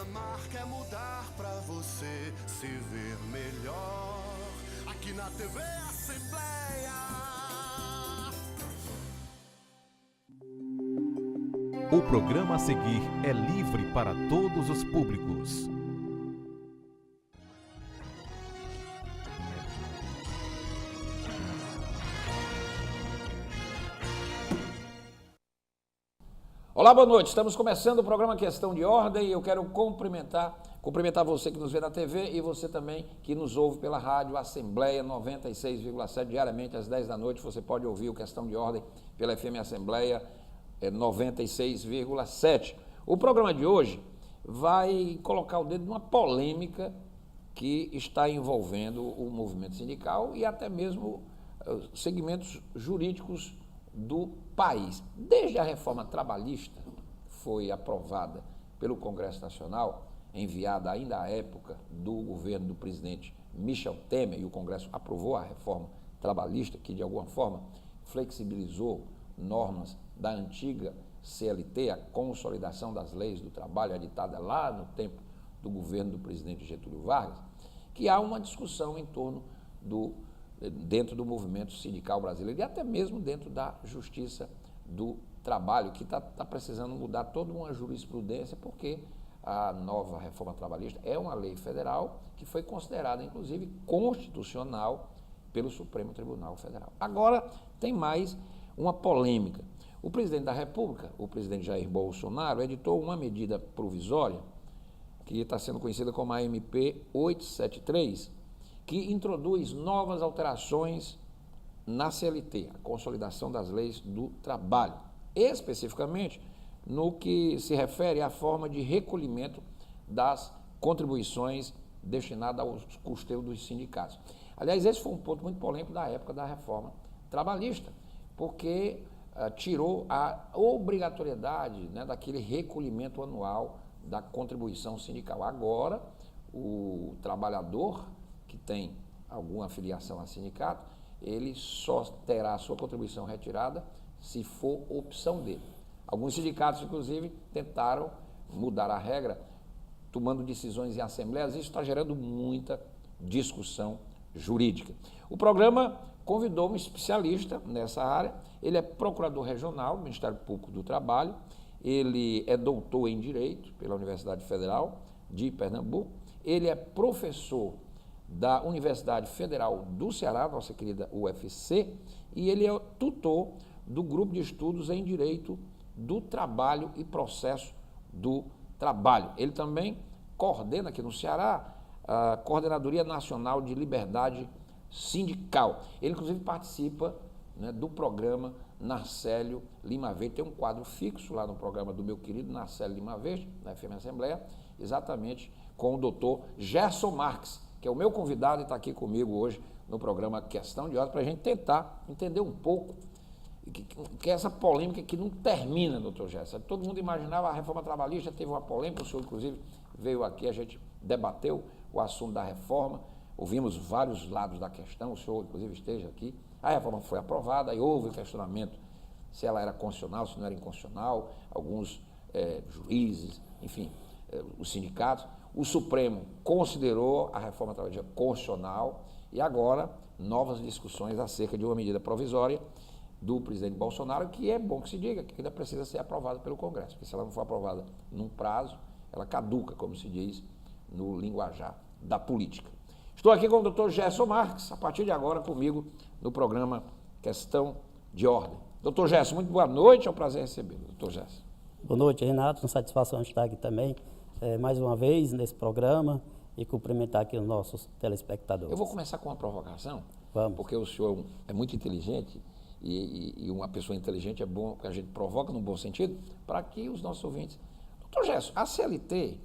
amar, quer mudar pra você se ver melhor. Aqui na TV Assembleia. O programa a seguir é livre para todos os públicos. Olá, boa noite. Estamos começando o programa Questão de Ordem e eu quero cumprimentar você que nos vê na TV e você também que nos ouve pela rádio Assembleia 96,7 diariamente às 10 da noite. Você pode ouvir o Questão de Ordem pela FM Assembleia 96,7. O programa de hoje vai colocar o dedo numa polêmica que está envolvendo o movimento sindical e até mesmo segmentos jurídicos do país. Desde a reforma trabalhista foi aprovada pelo Congresso Nacional, enviada ainda à época do governo do presidente Michel Temer, e o Congresso aprovou a reforma trabalhista, que de alguma forma flexibilizou normas da antiga CLT, a consolidação das leis do trabalho, editada lá no tempo do governo do presidente Getúlio Vargas, que há uma discussão em torno dentro do movimento sindical brasileiro e até mesmo dentro da justiça do trabalho, que está precisando mudar toda uma jurisprudência, porque a nova reforma trabalhista é uma lei federal que foi considerada, inclusive, constitucional pelo Supremo Tribunal Federal. Agora, tem mais uma polêmica. O presidente da República, o presidente Jair Bolsonaro, editou uma medida provisória, que está sendo conhecida como a MP 873, que introduz novas alterações na CLT, a consolidação das leis do trabalho, especificamente no que se refere à forma de recolhimento das contribuições destinadas aos custeios dos sindicatos. Aliás, esse foi um ponto muito polêmico da época da reforma trabalhista, porque tirou a obrigatoriedade, né, daquele recolhimento anual da contribuição sindical. Agora, o trabalhador que tem alguma afiliação a sindicato, ele só terá a sua contribuição retirada se for opção dele. Alguns sindicatos, inclusive, tentaram mudar a regra, tomando decisões em assembleias. Isso está gerando muita discussão jurídica. O programa convidou um especialista nessa área. Ele é procurador regional do Ministério Público do Trabalho, ele é doutor em Direito pela Universidade Federal de Pernambuco, ele é professor da Universidade Federal do Ceará, nossa querida UFC, e ele é tutor do Grupo de Estudos em Direito do Trabalho e Processo do Trabalho. Ele também coordena aqui no Ceará a Coordenadoria Nacional de Liberdade Sindical. Ele, inclusive, participa, né, do programa Narcélio Lima Verde. Tem um quadro fixo lá no programa do meu querido Narcélio Lima Verde, na FM Assembleia, exatamente com o doutor Gerson Marques, que é o meu convidado e está aqui comigo hoje no programa Questão de Ordem, para a gente tentar entender um pouco que é essa polêmica que não termina, doutor Gerson. Todo mundo imaginava a reforma trabalhista, teve uma polêmica, o senhor, inclusive, veio aqui, a gente debateu o assunto da reforma, ouvimos vários lados da questão, o senhor, inclusive, esteja aqui. A reforma foi aprovada, aí houve o questionamento se ela era constitucional, se não era inconstitucional, alguns juízes, enfim, os sindicatos. O Supremo considerou a reforma trabalhista constitucional e agora novas discussões acerca de uma medida provisória do presidente Bolsonaro, que é bom que se diga que ainda precisa ser aprovada pelo Congresso, porque se ela não for aprovada num prazo, ela caduca, como se diz no linguajar da política. Estou aqui com o doutor Gerson Marques, a partir de agora comigo no programa Questão de Ordem. Doutor Gerson, muito boa noite, é um prazer recebê-lo, doutor Gerson. Boa noite, Renato, uma satisfação estar aqui também, mais uma vez nesse programa e cumprimentar aqui os nossos telespectadores. Eu vou começar com uma provocação, Vamos. Porque o senhor é muito inteligente e uma pessoa inteligente é bom que a gente provoca no bom sentido, para que os nossos ouvintes... Doutor Gerson, a CLT,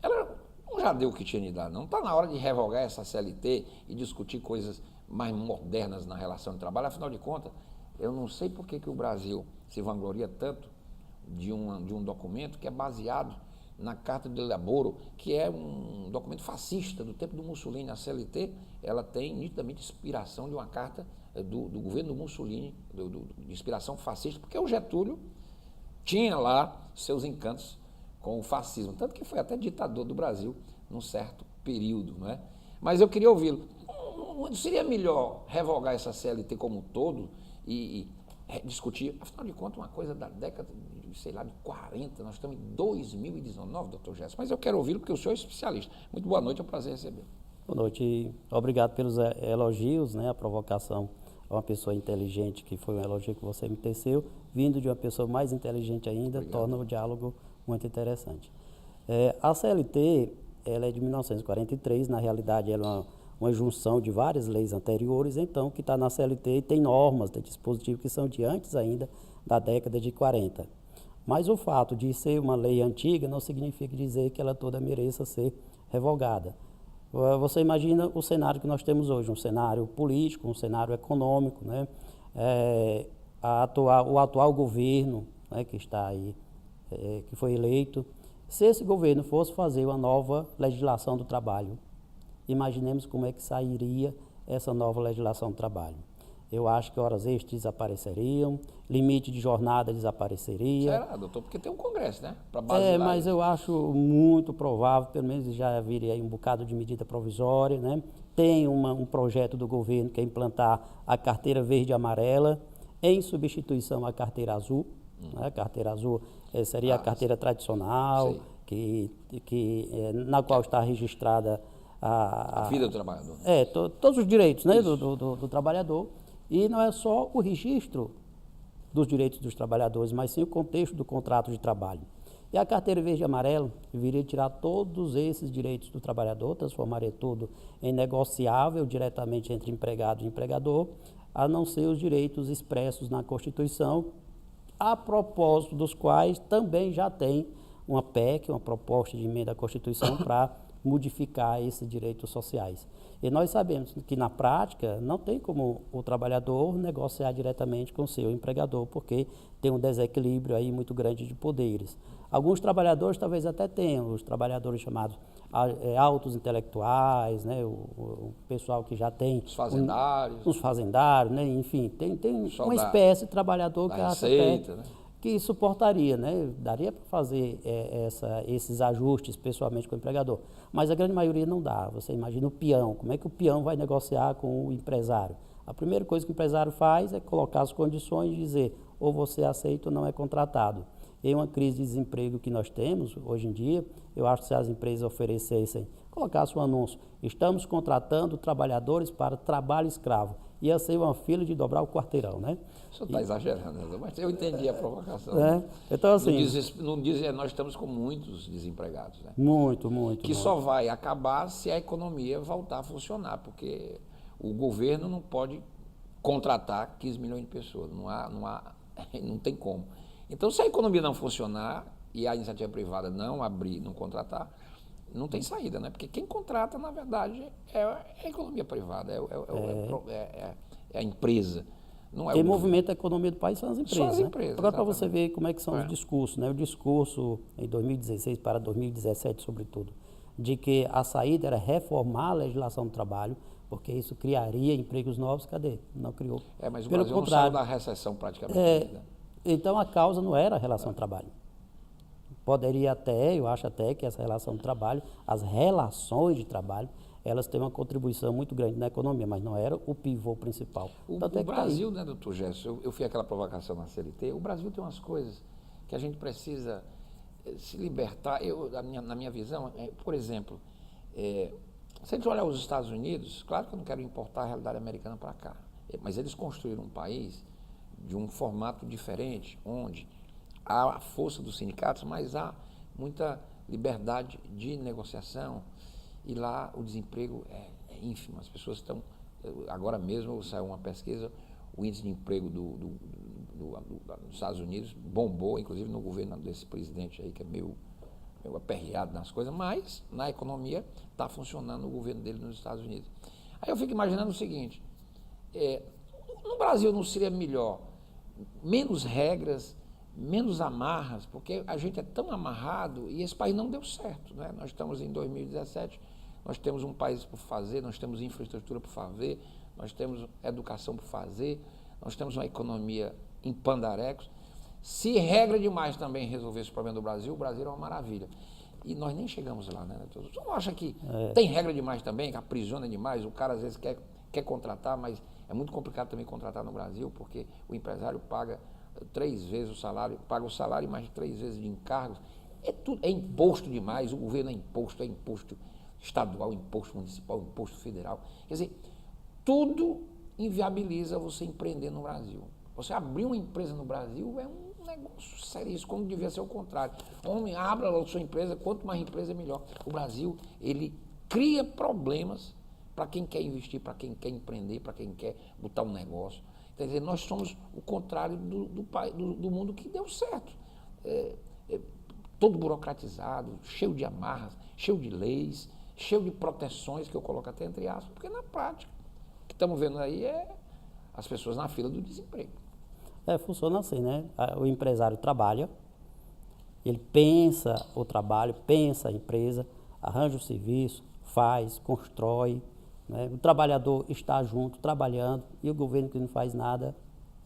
ela não já deu o que tinha de dar, não? Está na hora de revogar essa CLT e discutir coisas mais modernas na relação de trabalho. Afinal de contas, eu não sei por que o Brasil se vangloria tanto de um documento que é baseado na Carta de Laboro, que é um documento fascista do tempo do Mussolini. A CLT, ela tem nitidamente inspiração de uma carta do governo do Mussolini, de inspiração fascista, porque o Getúlio tinha lá seus encantos com o fascismo, tanto que foi até ditador do Brasil num certo período, não é? Mas eu queria ouvi-lo. Não seria melhor revogar essa CLT como um todo e discutir, afinal de contas, uma coisa da década de, sei lá, de 40, nós estamos em 2019, doutor Gerson, mas eu quero ouvi-lo porque o senhor é especialista. Muito boa noite, é um prazer recebê-lo. Boa noite, obrigado pelos elogios, né? A provocação a uma pessoa inteligente, que foi um elogio que você me teceu, vindo de uma pessoa mais inteligente ainda, obrigado. Torna o diálogo muito interessante. A CLT, ela é de 1943, na realidade ela é uma junção de várias leis anteriores, então, que está na CLT tem normas, tem dispositivos que são de antes ainda da década de 40. Mas o fato de ser uma lei antiga não significa dizer que ela toda mereça ser revogada. Você imagina o cenário que nós temos hoje, um cenário político, um cenário econômico, né? O atual governo, né, que está aí, que foi eleito, se esse governo fosse fazer uma nova legislação do trabalho, imaginemos como é que sairia essa nova legislação do trabalho. Eu acho que horas extras desapareceriam, limite de jornada desapareceria. Será, doutor? Porque tem um congresso, né? Para basilar mas isso. eu acho muito provável, pelo menos já viria aí um bocado de medida provisória, né? Tem um projeto do governo que é implantar a carteira verde e amarela em substituição à carteira azul. Né? A carteira azul seria a carteira tradicional, na qual está registrada a vida do trabalhador. Todos os direitos, né, do trabalhador. E não é só o registro dos direitos dos trabalhadores, mas sim o contexto do contrato de trabalho. E a carteira verde e amarela viria tirar todos esses direitos do trabalhador, transformaria tudo em negociável diretamente entre empregado e empregador, a não ser os direitos expressos na Constituição, a propósito dos quais também já tem uma PEC, uma proposta de emenda à Constituição para modificar esses direitos sociais. E nós sabemos que, na prática, não tem como o trabalhador negociar diretamente com o seu empregador, porque tem um desequilíbrio aí muito grande de poderes. Alguns trabalhadores talvez até tenham, os trabalhadores chamados altos intelectuais, né, o pessoal que já tem... Os fazendários. Os fazendários, né, enfim, tem uma espécie de trabalhador que acha receita, né? Que suportaria, né? Daria para fazer esses ajustes pessoalmente com o empregador, mas a grande maioria não dá. Você imagina o peão, como é que o peão vai negociar com o empresário? A primeira coisa que o empresário faz é colocar as condições e dizer ou você aceita ou não é contratado. Em uma crise de desemprego que nós temos hoje em dia, eu acho que se as empresas oferecessem, colocassem um anúncio, estamos contratando trabalhadores para trabalho escravo, ia ser uma fila de dobrar o quarteirão, né? O senhor está exagerando, mas eu entendi a provocação. Então, assim... Não diz, nós estamos com muitos desempregados, né? Muito. Que só vai acabar se a economia voltar a funcionar, porque o governo não pode contratar 15 milhões de pessoas, não tem como. Então, se a economia não funcionar e a iniciativa privada não abrir, não contratar, não tem saída, né? Porque quem contrata, na verdade, é a economia privada, é a empresa. Não é quem movimenta a economia do país são as empresas. São as empresas. Agora, para você ver como é que são os discursos, né? O discurso em 2016 para 2017, sobretudo, de que a saída era reformar a legislação do trabalho, porque isso criaria empregos novos, cadê? Não criou. Mas o Pelo Brasil contrário, não saiu da recessão praticamente. Então, a causa não era a relação do trabalho. Poderia até, eu acho até que essa relação do trabalho, as relações de trabalho, elas têm uma contribuição muito grande na economia, mas não era o pivô principal. O Brasil, né, doutor Gerson, eu fiz aquela provocação na CLT, o Brasil tem umas coisas que a gente precisa se libertar. Na minha visão, por exemplo, se a gente olhar os Estados Unidos, claro que eu não quero importar a realidade americana para cá, mas eles construíram um país de um formato diferente, onde há a força dos sindicatos, mas há muita liberdade de negociação, e lá o desemprego é ínfimo. As pessoas estão... Agora mesmo saiu uma pesquisa, o índice de emprego dos Estados Unidos bombou, inclusive no governo desse presidente aí, que é meio aperreado nas coisas, mas na economia está funcionando o governo dele nos Estados Unidos. Aí eu fico imaginando o seguinte, no Brasil não seria melhor menos regras, menos amarras, porque a gente é tão amarrado e esse país não deu certo, né? Nós estamos em 2017, nós temos um país por fazer, nós temos infraestrutura por fazer, nós temos educação por fazer, nós temos uma economia em pandarecos. Se regra demais também resolvesse o problema do Brasil, o Brasil é uma maravilha. E nós nem chegamos lá, né? Você não acha que tem regra demais também, que aprisiona demais, o cara às vezes quer contratar, mas é muito complicado também contratar no Brasil, porque o empresário paga 3 vezes o salário, paga o salário e mais 3 vezes de encargos. É imposto demais, o governo é imposto estadual, imposto municipal, imposto federal. Quer dizer, tudo inviabiliza você empreender no Brasil. Você abrir uma empresa no Brasil é um negócio seríssimo, como devia ser o contrário. Homem, abra logo sua empresa, quanto mais empresa, melhor. O Brasil, ele cria problemas para quem quer investir, para quem quer empreender, para quem quer botar um negócio. Quer dizer, nós somos o contrário do mundo que deu certo. Todo burocratizado, cheio de amarras, cheio de leis, cheio de proteções, que eu coloco até entre aspas, porque na prática, o que estamos vendo aí é as pessoas na fila do desemprego. Funciona assim, né? O empresário trabalha, ele pensa o trabalho, pensa a empresa, arranja o serviço, faz, constrói, né? O trabalhador está junto, trabalhando, e o governo que não faz nada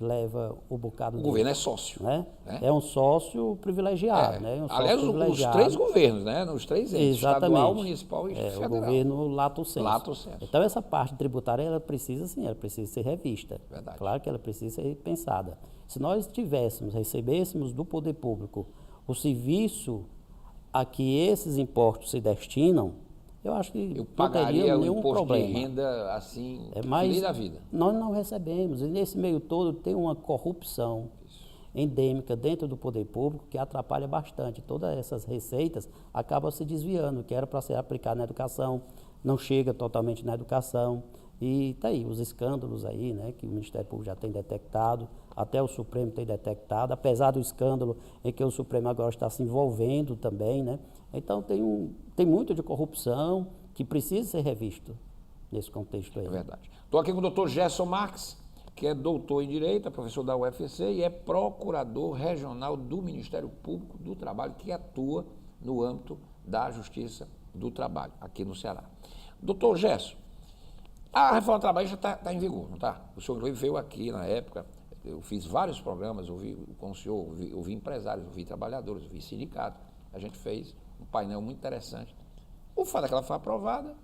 leva o bocado O dele, governo é sócio. né? Né? É um sócio privilegiado, né? Um sócio Aliás, os privilegiado. 3 governos, né? Nos 3 entes, estadual, municipal e O federal. governo lato sensu. Lato sensu. Então, essa parte tributária, ela precisa ser revista. Verdade. Claro que ela precisa ser pensada. Se nós recebêssemos do poder público o serviço a que esses impostos se destinam, eu acho que Eu não pagaria teria o nenhum imposto problema. de renda assim, Mas feliz da vida. nós não recebemos. E nesse meio todo tem uma corrupção endêmica dentro do poder público que atrapalha bastante. Todas essas receitas acabam se desviando, que era para ser aplicado na educação, não chega totalmente na educação. E tá aí os escândalos aí, né, que o Ministério Público já tem detectado, até o Supremo tem detectado, apesar do escândalo em que o Supremo agora está se envolvendo também, né? Então tem muito de corrupção que precisa ser revisto nesse contexto aí. É verdade. Estou aqui com o doutor Gerson Marques, que é doutor em Direito, é professor da UFC e é procurador regional do Ministério Público do Trabalho, que atua no âmbito da Justiça do Trabalho, aqui no Ceará. Doutor Gerson, a reforma trabalhista está em vigor, não está? O senhor veio aqui na época, eu fiz vários programas, ouvi com o senhor, ouvi empresários, ouvi trabalhadores, ouvi sindicatos, a gente fez um painel muito interessante. O fato é que ela foi aprovada,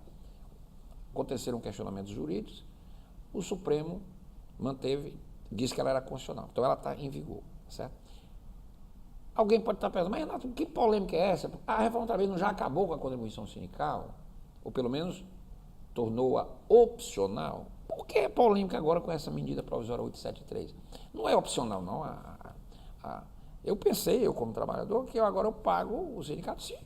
aconteceram questionamentos jurídicos, o Supremo disse que ela era constitucional, então ela está em vigor, certo? Alguém pode estar pensando, mas Renato, que polêmica é essa? A reforma trabalhista já acabou com a contribuição sindical? Ou pelo menos tornou-a opcional? Por que é polêmica agora com essa medida provisória 873? Não é opcional, não. Eu pensei, eu como trabalhador, que agora eu pago o sindicato se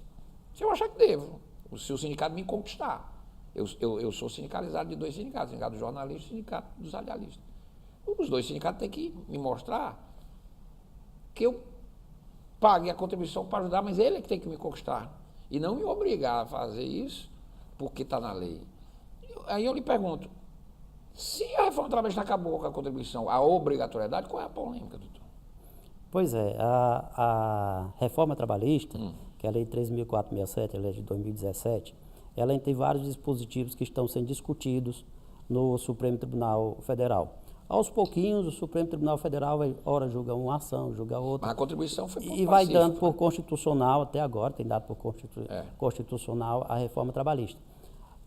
eu achar que devo. Se o sindicato me conquistar. Eu sou sindicalizado de 2 sindicatos, o sindicato dos jornalistas e o sindicato dos radialistas. Os 2 sindicatos têm que me mostrar que eu pague a contribuição para ajudar, mas ele é que tem que me conquistar. E não me obrigar a fazer isso porque está na lei. Aí eu lhe pergunto, se a reforma trabalhista acabou com a contribuição, a obrigatoriedade, qual é a polêmica, doutor? Pois é, a reforma trabalhista, que é a Lei 3.467, a lei de 2017, ela tem vários dispositivos que estão sendo discutidos no Supremo Tribunal Federal. Aos pouquinhos, o Supremo Tribunal Federal vai, ora, julga uma ação, julga outra. Mas a contribuição foi E vai dando por constitucional, até agora, tem dado por constitucional a reforma trabalhista.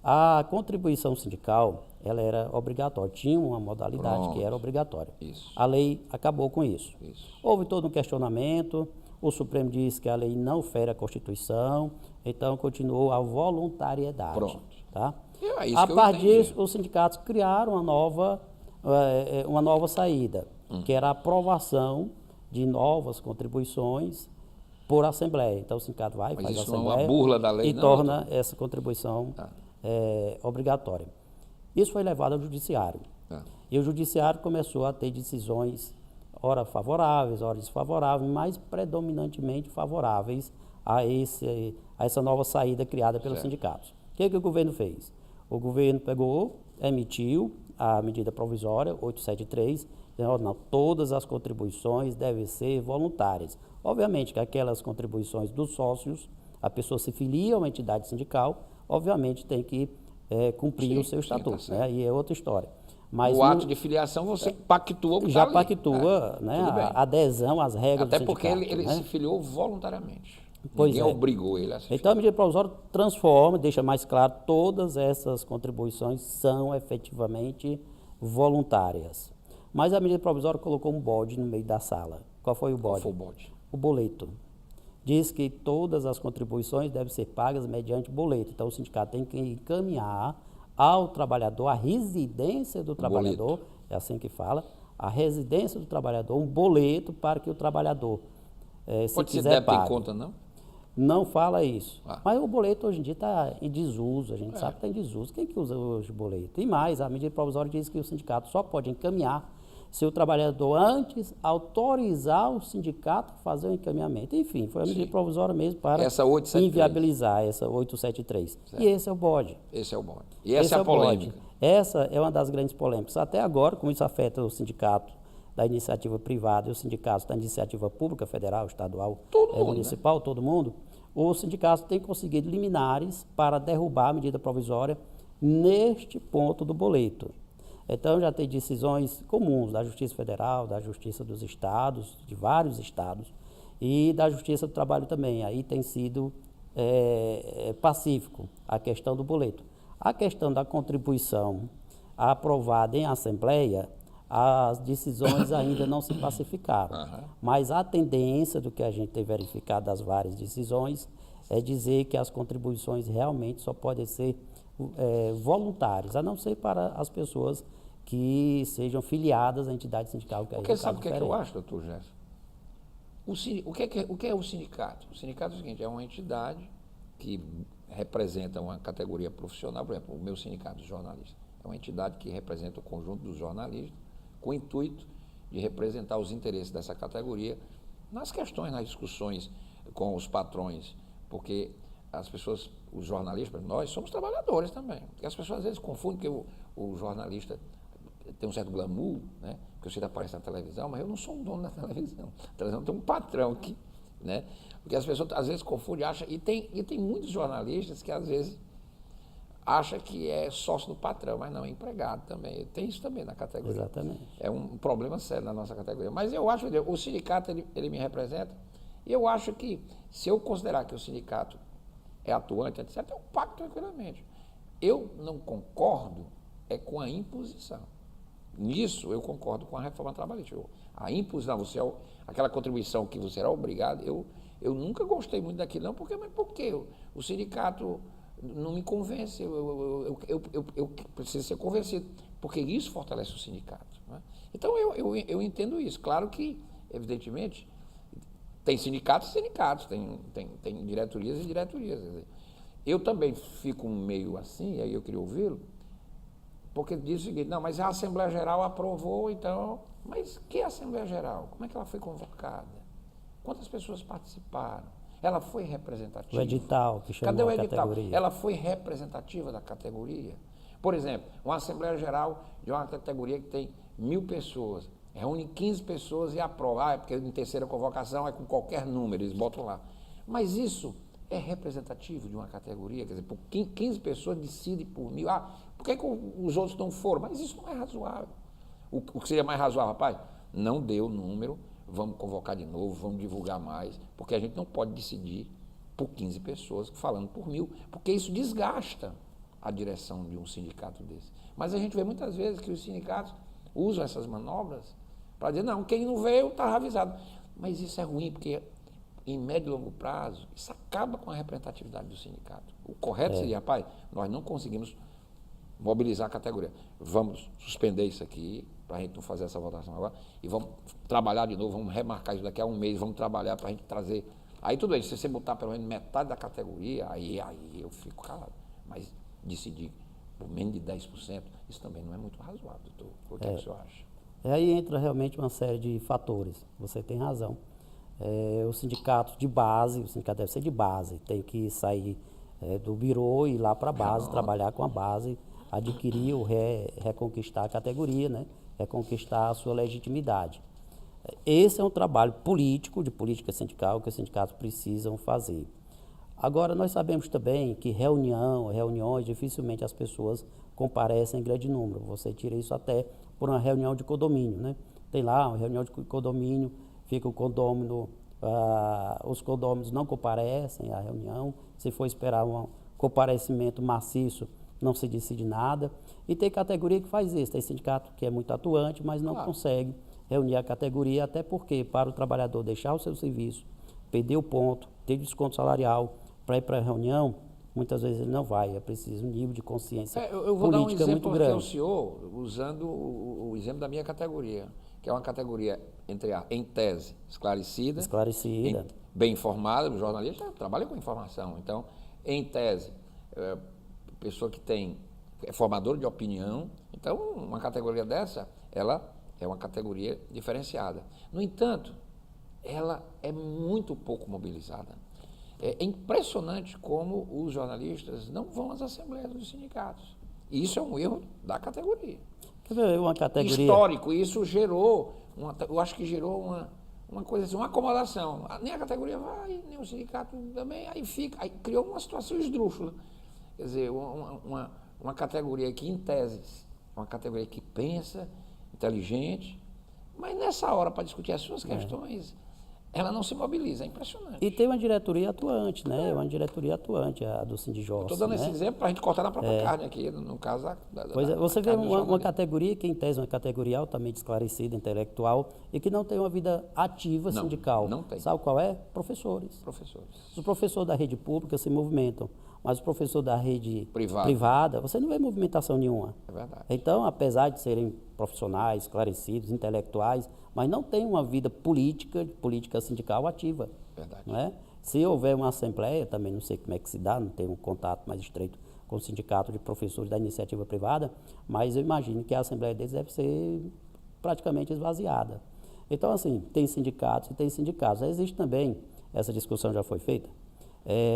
A contribuição sindical, ela era obrigatória, tinha uma modalidade que era obrigatória. Isso. A lei acabou com isso. Isso. Houve todo um questionamento, o Supremo disse que a lei não fere a Constituição, então continuou a voluntariedade. Pronto. Tá? É isso A que eu partir entendi. disso, os sindicatos criaram uma nova saída, que era a aprovação de novas contribuições por assembleia. Então o sindicato vai, Mas faz a isso não é assembleia uma burla da lei, e não, torna essa contribuição obrigatória. Isso foi levado ao judiciário. E o judiciário começou a ter decisões, ora favoráveis, ora desfavoráveis, mas predominantemente favoráveis a essa nova saída criada pelos sindicatos. O que o governo fez? O governo emitiu a medida provisória 873, dizendo, não, todas as contribuições devem ser voluntárias. Obviamente que aquelas contribuições dos sócios, a pessoa se filia a uma entidade sindical, obviamente tem que cumprir o seu estatuto, né? E é outra história. Mas o ato de filiação você pactuou com o já cara ali. pactua, né, tudo bem. a adesão às regras Até do porque sindicato. ele né? se filiou voluntariamente. Pois Ninguém é. obrigou ele a se filiar. Então, a medida provisória transforma, deixa mais claro, todas essas contribuições são efetivamente voluntárias. Mas a medida provisória colocou um bode no meio da sala. Qual foi o Qual bode? foi o bode? O boleto. Diz que todas as contribuições devem ser pagas mediante boleto. Então, o sindicato tem que encaminhar ao trabalhador a residência do trabalhador, é assim que fala, a residência do trabalhador, um boleto para que o trabalhador, se Pode ser quiser, débito em pague. conta, não? Não fala isso. Ah. Mas o boleto hoje em dia está em desuso, a gente sabe que está em desuso. Quem que usa hoje o boleto? E mais, a medida provisória diz que o sindicato só pode encaminhar se o trabalhador antes autorizar o sindicato a fazer o encaminhamento. Enfim, foi a medida provisória mesmo para Essa 873. inviabilizar essa 873. Certo. E esse é o bode. Esse é o bode. E essa Esse é a o bode. polêmica. Essa é uma das grandes polêmicas. Até agora, como isso afeta o sindicato da iniciativa privada e os sindicatos da iniciativa pública, federal, estadual, Todo mundo, municipal, todo mundo, os sindicatos têm conseguido liminares para derrubar a medida provisória neste ponto do boleto. Então, já tem decisões comuns da Justiça Federal, da Justiça dos Estados, de vários estados, e da Justiça do Trabalho também. Aí tem sido pacífico a questão do boleto. A questão da contribuição aprovada em assembleia, as decisões ainda não se pacificaram. Mas a tendência do que a gente tem verificado das várias decisões é dizer que as contribuições realmente só podem ser voluntárias, a não ser para as pessoas que sejam filiadas à entidade sindical. Que Porque sabe o que é que eu acho, doutor Gerson? O que é o sindicato? O sindicato é o seguinte, é uma entidade que representa uma categoria profissional, por exemplo, o meu sindicato de jornalistas. É uma entidade que representa o conjunto dos jornalistas, com o intuito de representar os interesses dessa categoria nas questões, nas discussões com os patrões, porque as pessoas, os jornalistas, nós somos trabalhadores também. Porque as pessoas às vezes confundem que o jornalista tem um certo glamour, né? Porque você aparece na televisão, mas eu não sou um dono da televisão. A televisão tem um patrão aqui, né? Porque as pessoas às vezes confundem, acham, e tem muitos jornalistas que às vezes acham que é sócio do patrão, mas não, é empregado também. Tem isso também na categoria. Exatamente. É um problema sério na nossa categoria. Mas eu acho que o sindicato, ele me representa, e eu acho que, se eu considerar que o sindicato é atuante, etc., eu pacto tranquilamente. Eu não concordo com a imposição. Nisso, eu concordo com a reforma trabalhista. A imposição, aquela contribuição que você era obrigado, eu nunca gostei muito daquilo, não, mas por quê? O sindicato não me convence, eu preciso ser convencido, porque isso fortalece o sindicato. Né? Então, eu entendo isso. Claro que, evidentemente, tem sindicatos e sindicatos, tem diretorias e diretorias. Eu também fico meio assim, e aí eu queria ouvi-lo, porque diz o seguinte, não, mas a Assembleia Geral aprovou, então, mas que Assembleia Geral? Como é que ela foi convocada? Quantas pessoas participaram? Ela foi representativa? O edital, que chamou Cadê o a edital? categoria? Ela foi representativa da categoria? Por exemplo, uma Assembleia Geral de uma categoria que tem 1.000 pessoas, reúne 15 pessoas e aprova. É porque em terceira convocação é com qualquer número, eles botam lá. Mas isso é representativo de uma categoria? Quer dizer, por 15 pessoas decidem por 1.000. Por que os outros não foram? Mas isso não é razoável. O que seria mais razoável, rapaz? Não deu número, vamos convocar de novo, vamos divulgar mais, porque a gente não pode decidir por 15 pessoas falando por 1.000, porque isso desgasta a direção de um sindicato desse. Mas a gente vê muitas vezes que os sindicatos usam essas manobras para dizer, não, quem não veio estava avisado. Mas isso é ruim, porque em médio e longo prazo, isso acaba com a representatividade do sindicato. O correto seria, rapaz, nós não conseguimos mobilizar a categoria. Vamos suspender isso aqui, para a gente não fazer essa votação agora, e vamos trabalhar de novo, vamos remarcar isso daqui a um mês, vamos trabalhar para a gente trazer. Aí tudo bem, se você botar pelo menos metade da categoria, aí eu fico calado. Mas decidir por menos de 10%, isso também não é muito razoável, doutor. O que é que o senhor acha? Aí entra realmente uma série de fatores, você tem razão. O sindicato de base, o sindicato deve ser de base, tem que sair do birô e ir lá para a base, trabalhar com a base, adquirir ou reconquistar a categoria, né? Reconquistar a sua legitimidade. Esse é um trabalho político, de política sindical, que os sindicatos precisam fazer. Agora, nós sabemos também que reuniões, dificilmente as pessoas comparecem em grande número. Você tira isso até por uma reunião de condomínio, né? Tem lá uma reunião de condomínio, fica o condômino, os condôminos não comparecem à reunião. Se for esperar um comparecimento maciço, não se decide nada. E tem categoria que faz isso, tem sindicato que é muito atuante, mas não consegue reunir a categoria, até porque para o trabalhador deixar o seu serviço, perder o ponto, ter desconto salarial, para ir para a reunião, muitas vezes ele não vai, é preciso um nível de consciência eu vou política dar um muito exemplo aqui ao grande. senhor, usando o exemplo da minha categoria, que é uma categoria, em tese, esclarecida, Esclarecida. bem informada, o jornalista trabalha com informação, então, em tese, pessoa que é formador de opinião, então, uma categoria dessa, ela é uma categoria diferenciada. No entanto, ela é muito pouco mobilizada. É impressionante como os jornalistas não vão às assembleias dos sindicatos. E isso é um erro da categoria. Quer ver uma categoria? Histórico, isso gerou, eu acho que gerou uma coisa assim, uma acomodação. Nem a categoria vai, nem o sindicato também, aí criou uma situação esdrúxula. Quer dizer, uma categoria que, em tese, uma categoria que pensa, inteligente, mas nessa hora, para discutir as suas questões, ela não se mobiliza, é impressionante. E tem uma diretoria atuante, né? Uma diretoria atuante, a do Sindijorce. Estou dando né? esse exemplo para a gente cortar na própria carne aqui, no caso Pois é, você vê carne do uma jornalismo. categoria que, em tese, é uma categoria altamente esclarecida, intelectual, e que não tem uma vida ativa Não, sindical. não tem. Sabe qual é? Professores. Professores. Os professores da rede pública se movimentam, mas os professores da rede Privada. privada, você não vê movimentação nenhuma. É verdade. Então, apesar de serem profissionais, esclarecidos, intelectuais, mas não tem uma vida política sindical ativa. Verdade. Não é? Se houver uma assembleia, também não sei como é que se dá, não tenho um contato mais estreito com o sindicato de professores da iniciativa privada, mas eu imagino que a assembleia deles deve ser praticamente esvaziada. Então, assim, tem sindicatos e tem sindicatos. Existe também, essa discussão já foi feita,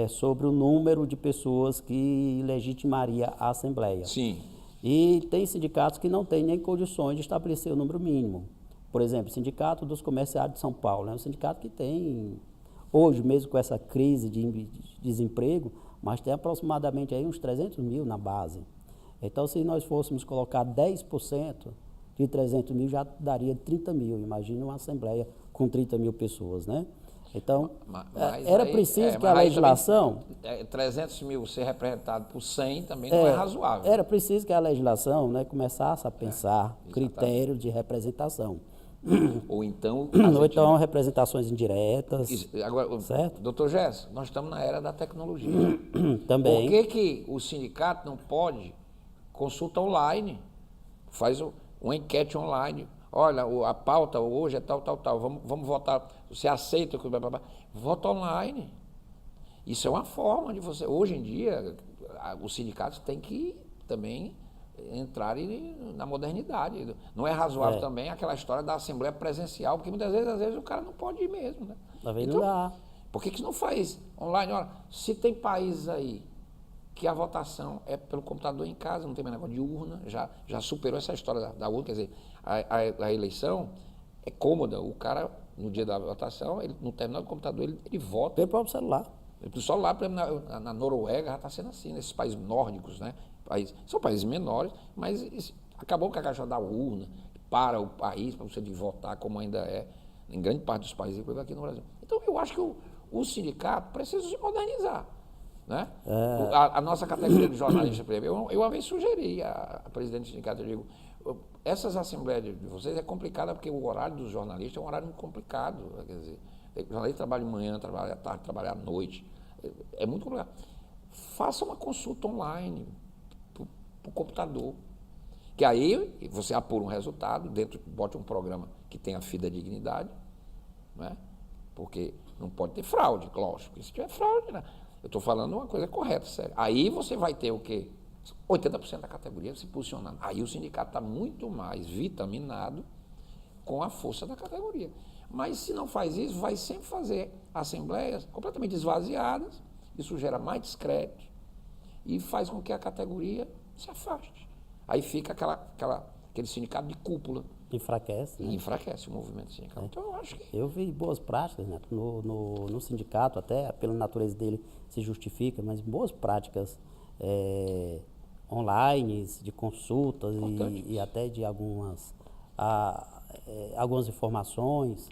sobre o número de pessoas que legitimaria a assembleia. Sim. E tem sindicatos que não têm nem condições de estabelecer o número mínimo. Por exemplo, o Sindicato dos Comerciários de São Paulo, é um sindicato que tem, hoje mesmo com essa crise de desemprego, mas tem aproximadamente aí uns 300 mil na base. Então, se nós fôssemos colocar 10% de 300 mil, já daria 30 mil. Imagina uma assembleia com 30 mil pessoas, né? Então, era preciso que a legislação... 300 mil ser representado por 100 também não é razoável. Era preciso que a legislação, né, começasse a pensar critérios de representação. Ou então... Ou então representações indiretas. Agora, certo? doutor Gerson, nós estamos na era da tecnologia. Também. Por que o sindicato não pode consulta online? Faz uma enquete online. Olha, a pauta hoje é tal. Vamos votar. Você aceita? Vota online. Isso é uma forma de você... Hoje em dia, os sindicatos têm que também entrarem na modernidade. Não é razoável também aquela história da assembleia presencial, porque muitas vezes, às vezes, o cara não pode ir mesmo, né? Talvez não dá. Por que não faz online? Olha, se tem países aí que a votação é pelo computador em casa, não tem mais negócio de urna, já superou essa história da urna, quer dizer, a eleição é cômoda, o cara, no dia da votação, no terminal do computador, ele vota. Pelo próprio celular. O celular, por exemplo, na Noruega já está sendo assim, nesses países nórdicos, né? São países menores, mas acabou com a caixa da urna, para o país, para você de votar, como ainda é em grande parte dos países, inclusive aqui no Brasil. Então, eu acho que o sindicato precisa se modernizar. Né? A nossa categoria de jornalista, por exemplo, eu uma vez sugeri à presidente do sindicato, eu digo, essas assembleias de vocês é complicada porque o horário dos jornalistas é um horário muito complicado. Quer dizer, o jornalista trabalha de manhã, trabalha à tarde, trabalha à noite. É muito complicado. Faça uma consulta online para o computador. Que aí você apura um resultado, bote um programa que tenha fidedignidade, né? Porque não pode ter fraude, lógico. Porque se tiver fraude, né? Eu estou falando uma coisa correta, sério. Aí você vai ter o quê? 80% da categoria se posicionando. Aí o sindicato está muito mais vitaminado com a força da categoria. Mas se não faz isso, vai sempre fazer assembleias completamente esvaziadas, isso gera mais descrédito e faz com que a categoria se afaste. Aí fica aquele sindicato de cúpula, enfraquece, E né? enfraquece o movimento sindical. Então, eu acho que... Eu vi boas práticas, né? No sindicato, até pela natureza dele se justifica, mas boas práticas online, de consultas e até de algumas informações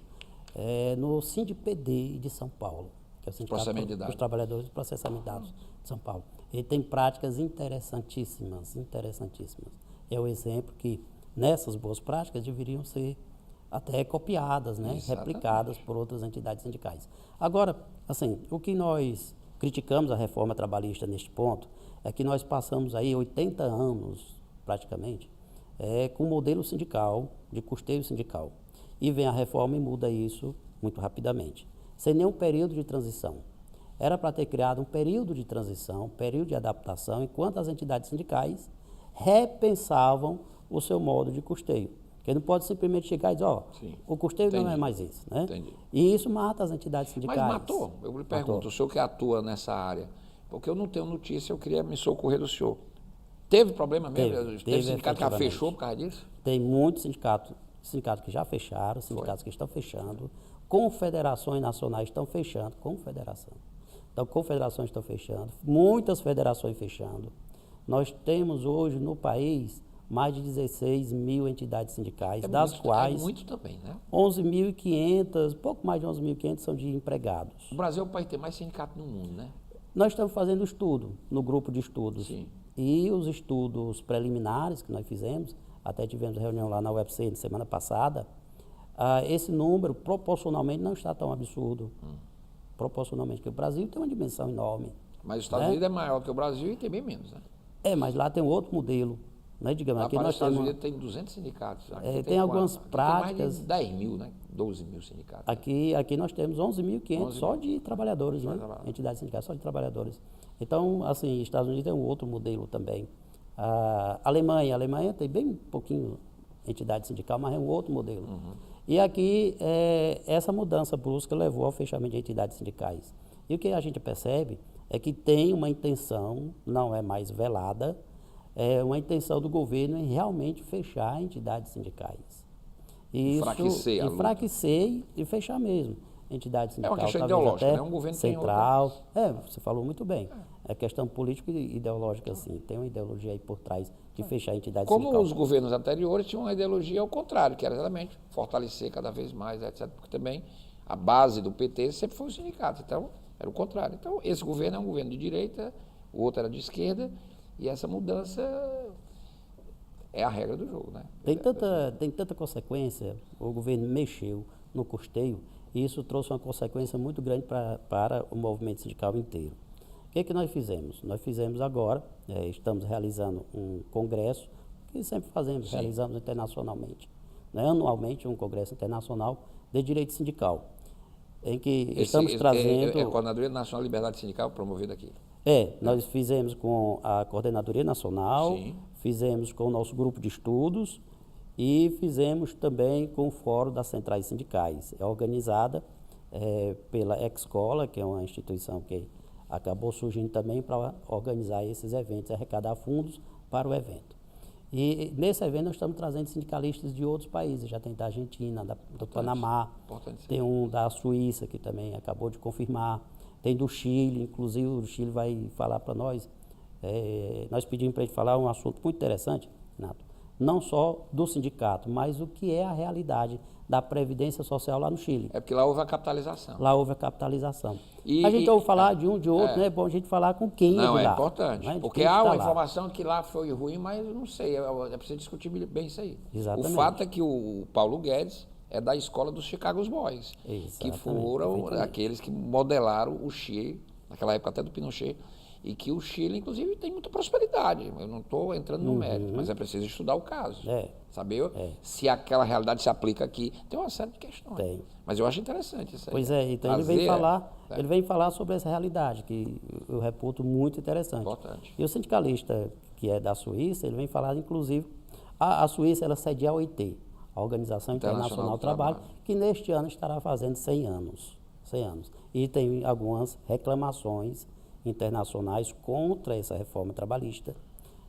no SINDI-PD de São Paulo, que é o Sindicato Processamento de dos dados. Trabalhadores de Processamento de Dados de São Paulo. Ele tem práticas interessantíssimas, interessantíssimas. É o exemplo que nessas boas práticas deveriam ser até copiadas, né? Exatamente. Replicadas por outras entidades sindicais. Agora, assim, o que nós criticamos a reforma trabalhista neste ponto é que nós passamos aí 80 anos, praticamente, com o modelo sindical, de custeio sindical. E vem a reforma e muda isso muito rapidamente, sem nenhum período de transição. Era para ter criado um período de transição, um período de adaptação, enquanto as entidades sindicais repensavam o seu modo de custeio. Porque não pode simplesmente chegar e dizer, Sim. o custeio não é Entendi. mais isso, né? Entendi. E isso mata as entidades sindicais. Mas matou. Eu lhe pergunto, o senhor que atua nessa área, porque eu não tenho notícia, eu queria me socorrer do senhor. Teve problema mesmo? Teve sindicato que já efetivamente. fechou por causa disso? Tem muitos sindicatos que já fecharam, sindicatos que estão fechando, confederações nacionais estão fechando, confederação. Então, confederações estão fechando, muitas federações fechando. Nós temos hoje no país mais de 16 mil entidades sindicais, das quais... É muito também, né? 11.500, pouco mais de 11.500 são de empregados. O Brasil é o país que tem mais sindicato no mundo, né? Nós estamos fazendo estudo, no grupo de estudos. Sim. E os estudos preliminares que nós fizemos, até tivemos reunião lá na UFC na semana passada, esse número proporcionalmente não está tão absurdo. Proporcionalmente, porque o Brasil tem uma dimensão enorme. Mas os Estados Unidos é maior que o Brasil e tem bem menos, né? Mas lá tem um outro modelo. Né? Digamos, Lá aqui para os nós Estados temos, Unidos tem 200 sindicatos. Aqui tem quatro. algumas Aqui práticas... tem mais de 10 mil, né? 12 mil sindicatos. Aqui nós temos 11.500 só de trabalhadores, né? trabalhadores. Entidades sindicais só de trabalhadores. Então, assim, Estados Unidos tem um outro modelo também. A Alemanha tem bem pouquinho entidade sindical, mas é um outro modelo. E aqui, essa mudança brusca levou ao fechamento de entidades sindicais. E o que a gente percebe é que tem uma intenção, não é mais velada, uma intenção do governo em realmente fechar entidades sindicais. E Enfraquecer a luta. enfraquecer e fechar mesmo. Entidade sindical, questão talvez ideológica, até né? Um governo tem central. Você falou muito bem. É questão política e ideológica, assim. Tem uma ideologia aí por trás de fechar entidades Como sindicais. os governos anteriores tinham uma ideologia ao contrário, que era exatamente fortalecer cada vez mais, etc. Porque também a base do PT sempre foi o sindicato, então era o contrário. Então esse governo é um governo de direita, o outro era de esquerda, e essa mudança é a regra do jogo, né? Tem tanta consequência, o governo mexeu no custeio, e isso trouxe uma consequência muito grande para o movimento sindical inteiro. O que nós fizemos? Nós fizemos agora, estamos realizando um congresso, que sempre fazemos, realizamos internacionalmente, né? Anualmente um congresso internacional de direito sindical, em que estamos trazendo... É a Coordenadoria Nacional de Liberdade Sindical promovida aqui. Nós fizemos com a Coordenadoria Nacional, Sim. fizemos com o nosso grupo de estudos e fizemos também com o Fórum das Centrais Sindicais. É organizada pela Excola, que é uma instituição que acabou surgindo também para organizar esses eventos, arrecadar fundos para o evento. E nesse evento nós estamos trazendo sindicalistas de outros países, já tem da Argentina, do Panamá, tem um da Suíça que também acabou de confirmar, tem do Chile, inclusive o Chile vai falar para nós. Nós pedimos para ele falar um assunto muito interessante, Renato, não só do sindicato, mas o que é a realidade da Previdência Social lá no Chile. É porque lá houve a capitalização. Lá houve a capitalização. A gente ouve falar de um, de outro, né? É bom a gente falar com quem Não, é de lá. Importante, Né? porque há uma informação que lá foi ruim, mas eu não sei, é preciso discutir bem isso aí. Exatamente. O fato é que o Paulo Guedes é da escola dos Chicago Boys, que foram aqueles que modelaram o Chile, naquela época até do Pinochet, e que o Chile, inclusive, tem muita prosperidade. Eu não estou entrando no mérito, mas é preciso estudar o caso. Saber se aquela realidade se aplica aqui. Tem uma série de questões. Tem. Mas eu acho interessante isso aí. Pois então ele vem falar sobre essa realidade, que eu reputo muito interessante. Importante. E o sindicalista, que é da Suíça, ele vem falar, inclusive, a Suíça, ela cede a OIT, a Organização Internacional do Trabalho, que neste ano estará fazendo 100 anos. 100 anos. E tem algumas reclamações internacionais contra essa reforma trabalhista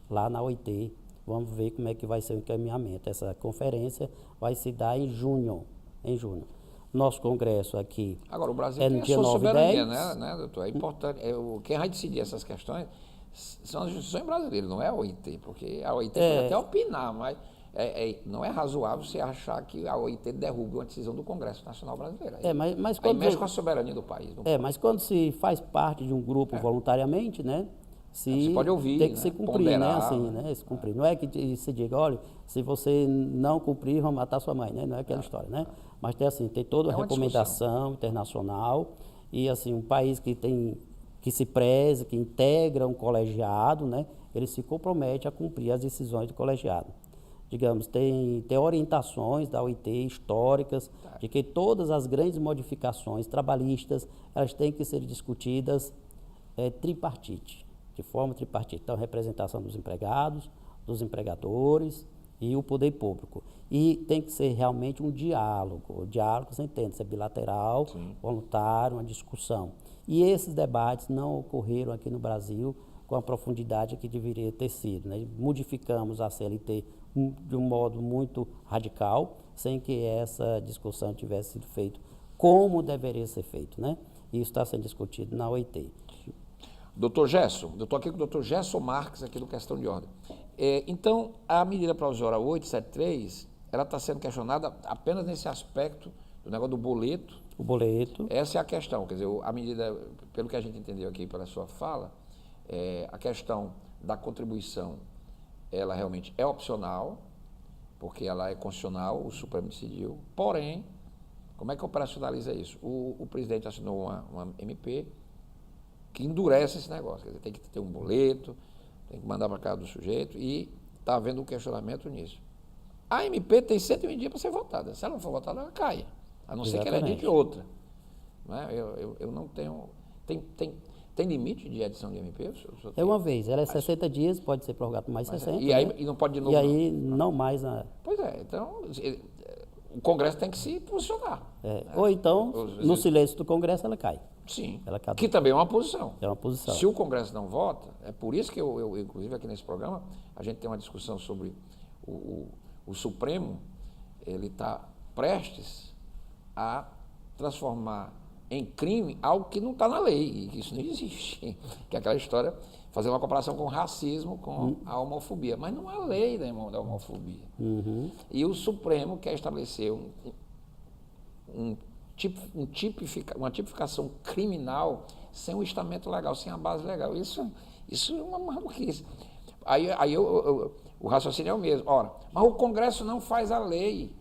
lá na OIT, Vamos ver como é que vai ser o encaminhamento. Essa conferência vai se dar em junho. Nosso congresso aqui Agora, o Brasil é tem no a dia sua 9 e soberania, 10. né, doutor? É importante. Quem vai decidir essas questões são as instituições brasileiras, não é a OIT, porque a OIT pode até opinar, mas não é razoável você achar que a OIT derruba uma decisão do Congresso Nacional Brasileiro. Mas Aí quando mexe com a soberania do país. mas quando se faz parte de um grupo voluntariamente, né? Você pode ouvir, tem que né, se cumprir, né? ponderar, Assim, né? Se cumprir. Não é que se diga, olha, se você não cumprir, vão matar sua mãe, né? Não é aquela história, né? Mas tem toda É uma uma recomendação internacional e assim, um país que se preze, que integra um colegiado, né? Ele se compromete a cumprir as decisões do colegiado. Digamos, tem orientações da OIT históricas de que todas as grandes modificações trabalhistas, elas têm que ser discutidas tripartite, de forma tripartite. Então, representação dos empregados, dos empregadores e o poder público. E tem que ser realmente um diálogo. O diálogo, você entende, ser bilateral, voluntário, uma discussão. E esses debates não ocorreram aqui no Brasil com a profundidade que deveria ter sido, né? Modificamos a CLT de um modo muito radical, sem que essa discussão tivesse sido feita como deveria ser feito, né? E isso está sendo discutido na OIT. Doutor Gerson, eu estou aqui com o doutor Gerson Marques, aqui do Questão de Ordem. Então, a medida provisória 873, ela está sendo questionada apenas nesse aspecto do negócio do boleto. O boleto. Essa é a questão, quer dizer, a medida, pelo que a gente entendeu aqui pela sua fala, a questão da contribuição, ela realmente é opcional, porque ela é constitucional, o Supremo decidiu, porém, como é que operacionaliza isso? O presidente assinou uma MP que endurece esse negócio, quer dizer, tem que ter um boleto, tem que mandar para casa do sujeito e está havendo um questionamento nisso. A MP tem 120 dias para ser votada, se ela não for votada, ela cai, a não ser que ela é de outra. Não é? Eu não tenho... Tem limite de edição de MP? É uma vez, ela é 60 dias, pode ser prorrogado por mais 60. E aí né? e não pode de novo? E aí não mais. Pois é, então o Congresso tem que se posicionar. Né? Ou então, no silêncio do Congresso, ela cai. Sim, ela que também é uma posição. É uma posição. Se o Congresso não vota, é por isso que eu inclusive aqui nesse programa, a gente tem uma discussão sobre o Supremo, ele está prestes a transformar em crime algo que não está na lei, e que isso não existe, que é aquela história, fazer uma comparação com o racismo, com a homofobia, mas não há lei da homofobia. E o Supremo quer estabelecer uma tipificação criminal sem o estamento legal, sem a base legal. Isso é uma maluquice. Aí o raciocínio é o mesmo. Ora, mas o Congresso não faz a lei.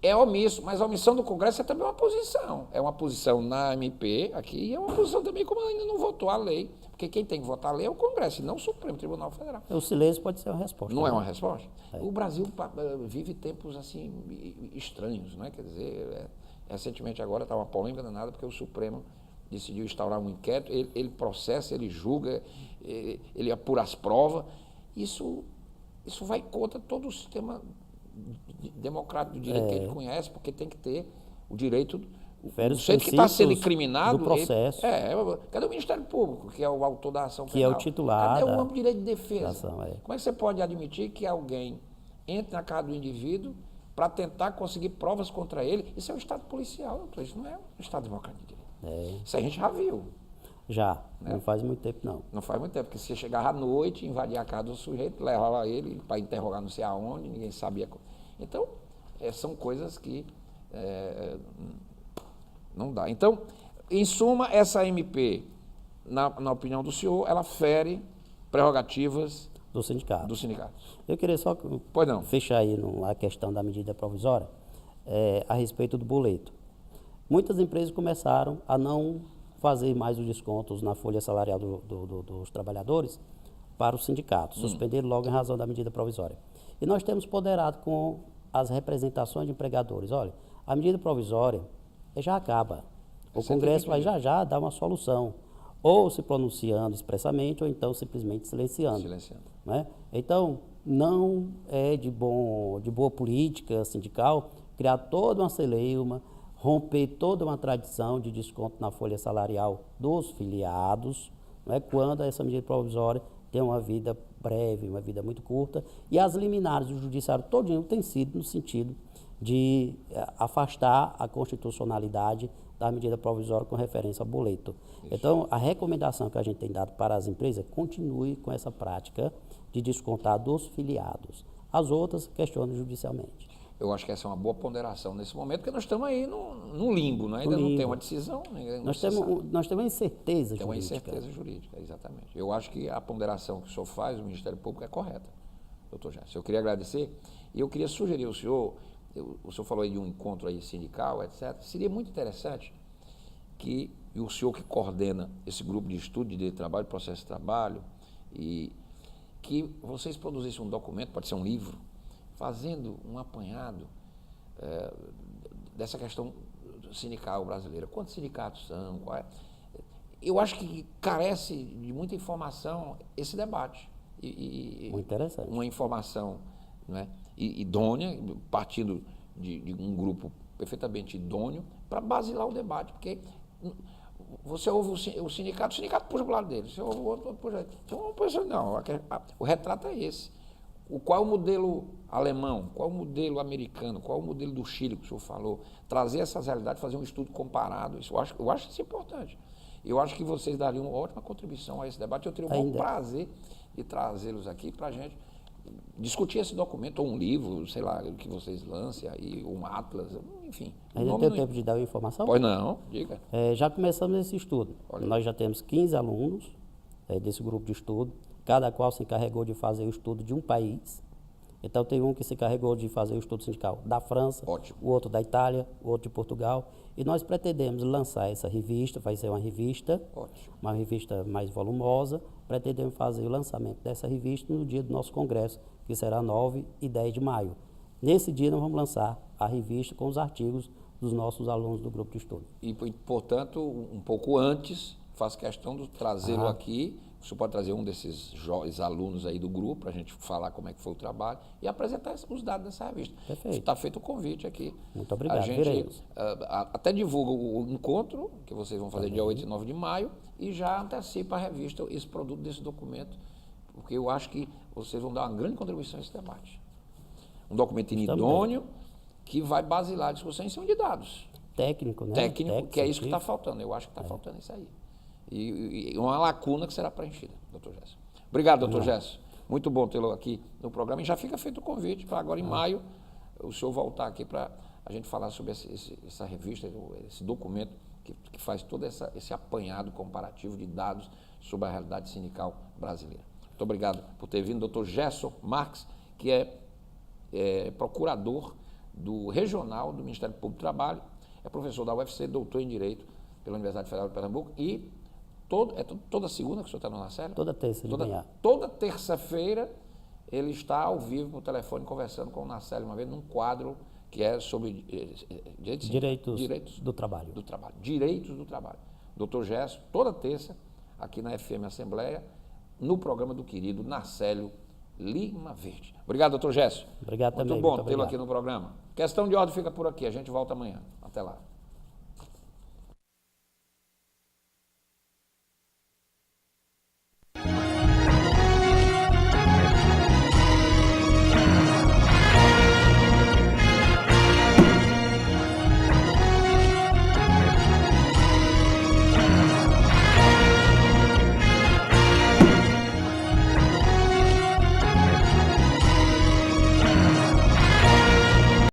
É omisso, mas a omissão do Congresso é também uma posição. É uma posição na MP aqui e é uma posição também como ainda não votou a lei. Porque quem tem que votar a lei é o Congresso e não o Supremo Tribunal Federal. O silêncio pode ser uma resposta. Não é uma resposta? O Brasil vive tempos assim estranhos, não é? Quer dizer, recentemente agora está uma polêmica danada porque o Supremo decidiu instaurar um inquérito, ele processa, ele julga, ele apura as provas. Isso vai contra todo o sistema democrático do direito que a gente conhece, porque tem que ter o direito, o sujeito que está sendo incriminado, do processo. Cadê o Ministério Público, que é o autor da ação penal? Que é o titular. Cadê o amplo direito de defesa? Ação, Como é que você pode admitir que alguém entre na casa do indivíduo para tentar conseguir provas contra ele? Isso é um Estado policial, doutor, isso não é um Estado democrático de direito. Isso a gente já viu. Já, não faz muito tempo não. Não faz muito tempo, porque você chegava à noite, invadia a casa do sujeito, levava ele para interrogar não sei aonde, ninguém sabia. Então, são coisas que não dá. Então, em suma, essa MP, na opinião do senhor, ela fere prerrogativas do sindicato. Eu queria só fechar aí a questão da medida provisória a respeito do boleto. Muitas empresas começaram a não fazer mais os descontos na folha salarial dos trabalhadores para os sindicatos, suspenderam logo em razão da medida provisória. E nós temos poderado com as representações de empregadores. Olha, a medida provisória já acaba. O Congresso vai já dar uma solução, ou se pronunciando expressamente, ou então simplesmente silenciando. Né? Então, não é de boa política sindical criar toda uma celeuma, romper toda uma tradição de desconto na folha salarial dos filiados, não é, quando essa medida provisória tem uma vida breve, uma vida muito curta, e as liminares do judiciário todinho têm sido no sentido de afastar a constitucionalidade da medida provisória com referência ao boleto. Isso. Então, a recomendação que a gente tem dado para as empresas é continue com essa prática de descontar dos filiados. As outras, questionam judicialmente. Eu acho que essa é uma boa ponderação nesse momento, porque nós estamos aí no limbo, né? Ainda não tem uma decisão. Nós temos uma incerteza jurídica. Tem uma incerteza jurídica, exatamente. Eu acho que a ponderação que o senhor faz, o Ministério Público, é correta, doutor Gerson. Eu queria agradecer e eu queria sugerir ao senhor, o senhor falou aí de um encontro aí sindical, etc. Seria muito interessante que o senhor que coordena esse grupo de estudo de direito de trabalho, processo de trabalho, e que vocês produzissem um documento, pode ser um livro, fazendo um apanhado dessa questão sindical brasileira. Quantos sindicatos são? Qual é? Eu acho que carece de muita informação esse debate. Muito interessante. Uma informação, não é, idônea, partindo de um grupo perfeitamente idôneo, para basilar o debate, porque você ouve o sindicato puxa para o lado dele, você ouve o outro puxa. Então, não, o retrato é esse. Qual é o modelo alemão, qual é o modelo americano, qual é o modelo do Chile que o senhor falou, trazer essas realidades, fazer um estudo comparado, eu acho isso importante. Eu acho que vocês dariam uma ótima contribuição a esse debate, eu teria o maior prazer de trazê-los aqui para a gente discutir esse documento, ou um livro, sei lá, que vocês lancem aí, um atlas, enfim. Ainda tem tempo de dar a informação? Pois não, diga. Já começamos esse estudo. Olha. Nós já temos 15 alunos desse grupo de estudo, cada qual se encarregou de fazer o estudo de um país. Então, tem um que se encarregou de fazer o estudo sindical da França, ótimo, o outro da Itália, o outro de Portugal. E nós pretendemos lançar essa revista, vai ser uma revista, ótimo, uma revista mais volumosa. Pretendemos fazer o lançamento dessa revista no dia do nosso congresso, que será 9 e 10 de maio. Nesse dia, nós vamos lançar a revista com os artigos dos nossos alunos do grupo de estudo. E, portanto, um pouco antes, faço questão de trazê-lo aqui. O senhor pode trazer um desses alunos aí do grupo, para a gente falar como é que foi o trabalho e apresentar os dados dessa revista. Perfeito. Está feito o convite aqui. Muito obrigado. A gente até divulga o encontro, que vocês vão fazer dia 8 e 9 de maio, e já antecipa a revista, esse produto desse documento, porque eu acho que vocês vão dar uma grande contribuição a esse debate. Um documento idôneo que vai basilar a discussão em cima de dados. Técnico, né? Técnico, que é isso que está faltando. Eu acho que está faltando isso aí. E uma lacuna que será preenchida, doutor Gerson. Obrigado, doutor Gerson. Muito bom tê-lo aqui no programa. E já fica feito o convite para agora, em maio, o senhor voltar aqui para a gente falar sobre essa revista, esse documento que faz todo esse apanhado comparativo de dados sobre a realidade sindical brasileira. Muito obrigado por ter vindo, doutor Gerson Marques, que é procurador do Regional do Ministério Público do Trabalho, é professor da UFC, doutor em Direito pela Universidade Federal de Pernambuco e toda segunda que o senhor está no Nacelle? Toda terça de manhã. Toda terça-feira ele está ao vivo por telefone conversando com o Nacelle uma vez num quadro que é sobre direitos do trabalho. Direitos do trabalho. Doutor Gerson, toda terça, aqui na FM Assembleia, no programa do querido Nacélio Lima Verde. Obrigado, doutor Gerson. Obrigado também. Muito bom tê-lo aqui no programa. Questão de ordem fica por aqui, a gente volta amanhã. Até lá.